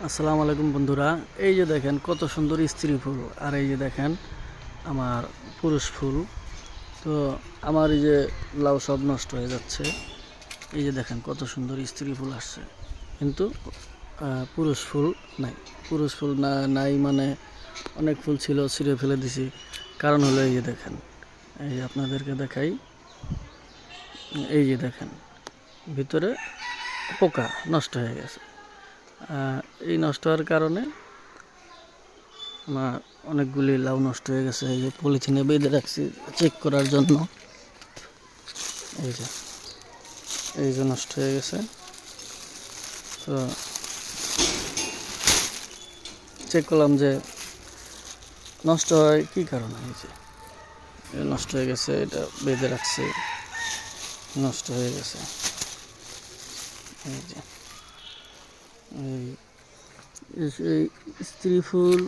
আসসালামু আলাইকুম বন্ধুরা। এই যে দেখেন কত সুন্দর স্ত্রী ফুল, আর এই যে দেখেন আমার পুরুষ ফুল। তো আমার এই যে লাউ সব নষ্ট হয়ে যাচ্ছে। এই যে দেখেন কত সুন্দর স্ত্রী ফুল আসছে, কিন্তু পুরুষ ফুল নাই। পুরুষ ফুল নাই মানে অনেক ফুল ছিল, ছিঁড়ে ফেলে দিছি। কারণ হলো এই যে দেখেন, এই যে আপনাদেরকে দেখাই, এই যে দেখেন ভিতরে পোকা নষ্ট হয়ে গেছে। এই নষ্ট হওয়ার কারণে আমার অনেকগুলি লাউ নষ্ট হয়ে গেছে। এই যে পলিথিনে বেঁধে রাখছি চেক করার জন্য। এই যে নষ্ট হয়ে গেছে। তো চেক করলাম যে নষ্ট হয় কী কারণে। এই যে নষ্ট হয়ে গেছে, এটা বেঁধে রাখছি, নষ্ট হয়ে গেছে। এই যে এই স্ত্রী ফুল